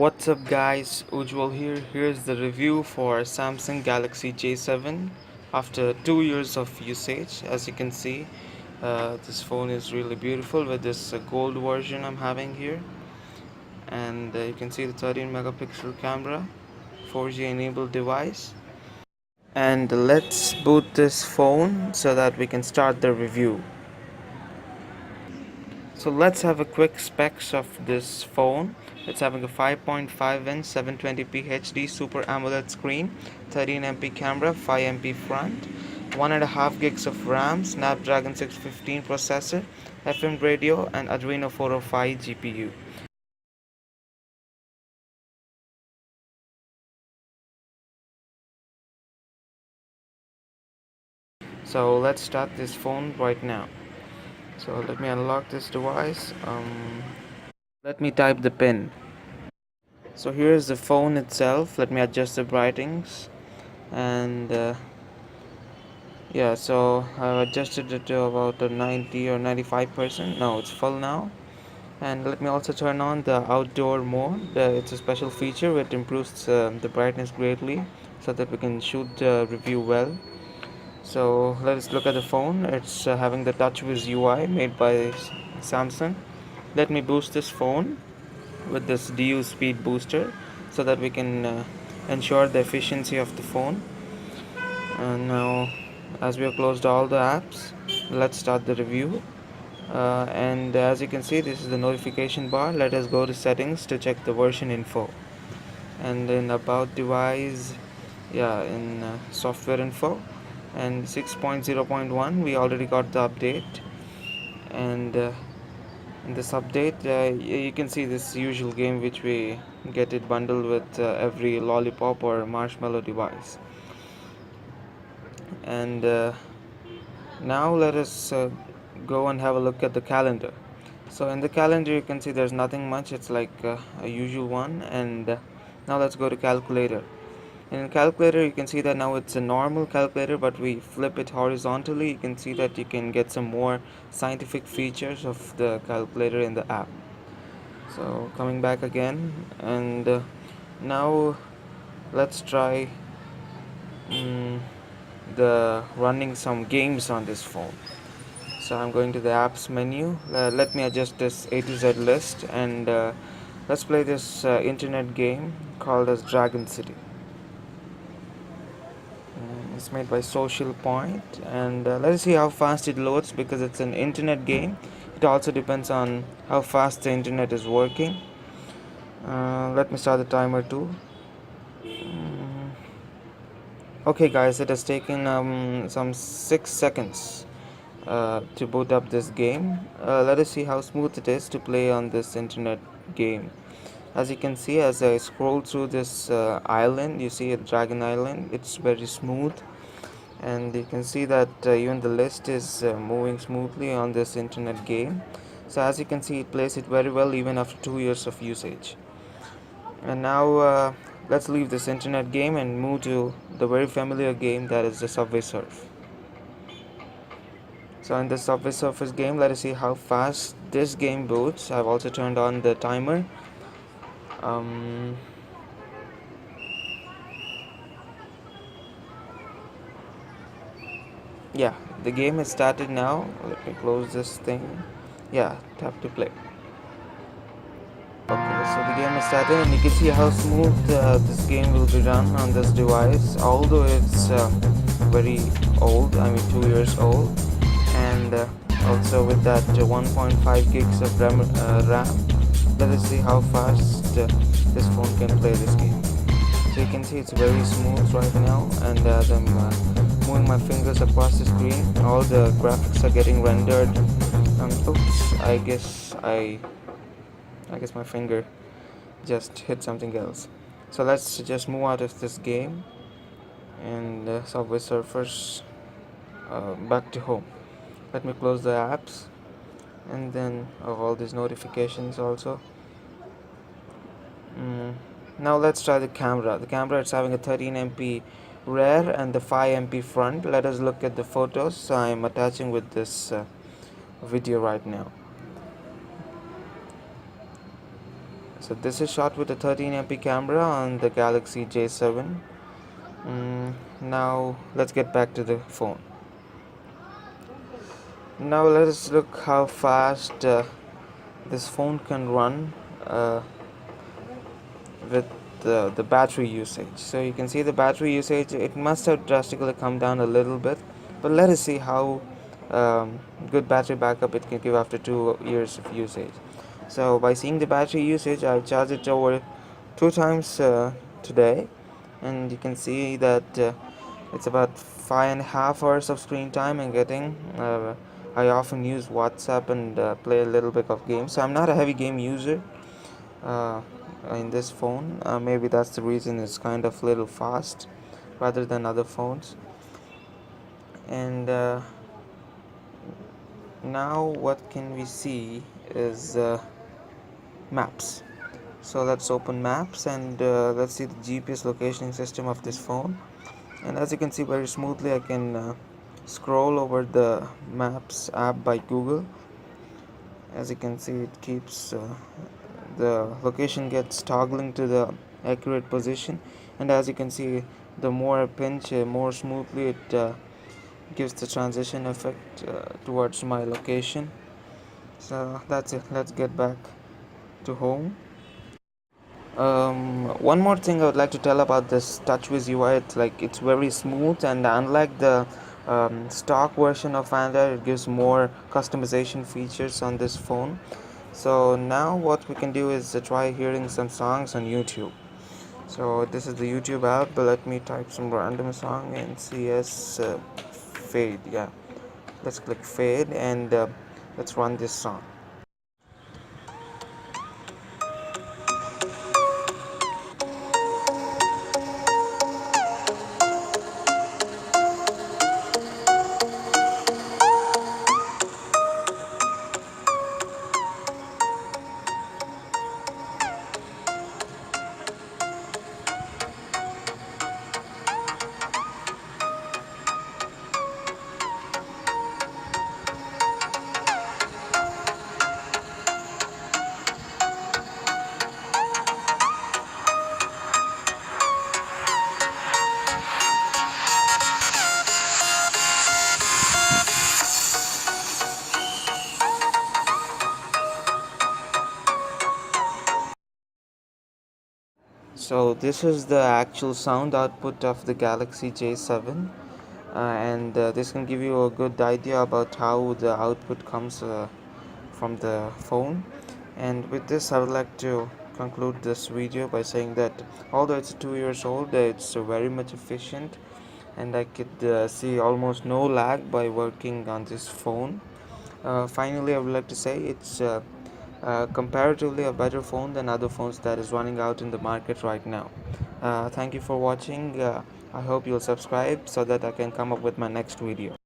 What's up guys, Ujjwal here. Here's the review for Samsung Galaxy J7 after 2 years of usage. As you can see, this phone is really beautiful with this gold version I'm having here. And you can see the 13 megapixel camera, 4G enabled device. And let's boot this phone so that we can start the review. So let's have a quick specs of this phone. It's having a 5.5-inch 720p HD Super AMOLED screen, 13MP camera, 5MP front, 1.5 gigs of RAM, Snapdragon 615 processor, FM radio, and Adreno 405 GPU. So let's start this phone right now. So let me unlock this device. Let me type the pin. So here's the phone itself. Let me adjust the brightings and yeah, so I've adjusted it to about a 90 or 95%. No, it's full now. And let me also turn on the outdoor mode. It's a special feature which improves the brightness greatly so that we can shoot the review well. So let us look at the phone. It's having the TouchWiz UI made by Samsung. Let me boost this phone with this DU speed booster so that we can ensure the efficiency of the phone. And now, as we have closed all the apps, let's start the review. And as you can see, this is the notification bar. Let us go to settings to check the version info. And in about device, yeah, in software info, and 6.0.1 we already got the update. And in this update, you can see this usual game which we get it bundled with every lollipop or marshmallow device. And now let us go and have a look at the calendar. So in the calendar you can see there's nothing much. It's like a usual one. And now let's go to calculator. In calculator you can see that now it's a normal calculator, but we flip it horizontally, you can see that you can get some more scientific features of the calculator in the app. So coming back again, and now let's try um, the running some games on this phone. So I'm going to the apps menu. Let me adjust this A to Z list, and let's play this internet game called as Dragon City. It's made by Social Point, and let's see how fast it loads because it's an internet game. It also depends on how fast the internet is working. Let me start the timer too. Okay guys, it has taken some 6 seconds to boot up this game. Let us see how smooth it is to play on this internet game. As you can see, as I scroll through this island, you see a dragon island. It's very smooth, and you can see that even the list is moving smoothly on this internet game. So as you can see, it plays it very well even after 2 years of usage. And now let's leave this internet game and move to the very familiar game, that is the Subway Surf. So in the Subway Surfers game, let us see how fast this game boots. I've also turned on the timer. Yeah, the game has started now. Let me close this thing. Yeah, tap to play. Okay, so the game is started, and you can see how smooth this game will be run on this device, although it's very old, I mean 2 years old. And also with that 1.5 gigs of RAM. Let us see how fast this phone can play this game. So you can see it's very smooth right now, and as I'm moving my fingers across the screen, all the graphics are getting rendered. Oops, I guess my finger just hit something else. So let's just move out of this game, and Subway Surfers back to home. Let me close the apps, and then all these notifications also. Now let's try the camera. The camera is having a 13MP rear and the 5MP front. Let us look at the photos I'm attaching with this video right now. So So this is shot with a 13 MP camera on the Galaxy J7. Now let's get back to the phone. Now let us look how fast this phone can run with the battery usage. So you can see the battery usage, it must have drastically come down a little bit, but let us see how good battery backup it can give after 2 years of usage. So by seeing the battery usage, I've charged it over 2 times today, and you can see that it's about 5.5 hours of screen time I'm getting. I often use WhatsApp and play a little bit of games, so I'm not a heavy game user uh, in this phone. Maybe that's the reason it's kind of little fast rather than other phones. And now what can we see is maps. So let's open maps and let's see the GPS locationing system of this phone. And as you can see very smoothly, I can scroll over the maps app by Google. As you can see, it keeps the location gets toggling to the accurate position, and as you can see, the more I pinch, more smoothly it gives the transition effect towards my location. So that's it. Let's get back to home. One more thing I would like to tell about this TouchWiz UI. It's very smooth, and unlike the stock version of Android, it gives more customization features on this phone. So now what we can do is try hearing some songs on YouTube. So this is the YouTube app, but let me type some random song and CS fade. Yeah, let's click fade and let's run this song. So this is the actual sound output of the Galaxy J7, and this can give you a good idea about how the output comes from the phone. And with this, I would like to conclude this video by saying that although it's 2 years old, it's very much efficient, and I could see almost no lag by working on this phone. Finally, I would like to say it's comparatively a better phone than other phones that is running out in the market right now. Thank you for watching. I hope you'll subscribe so that I can come up with my next video.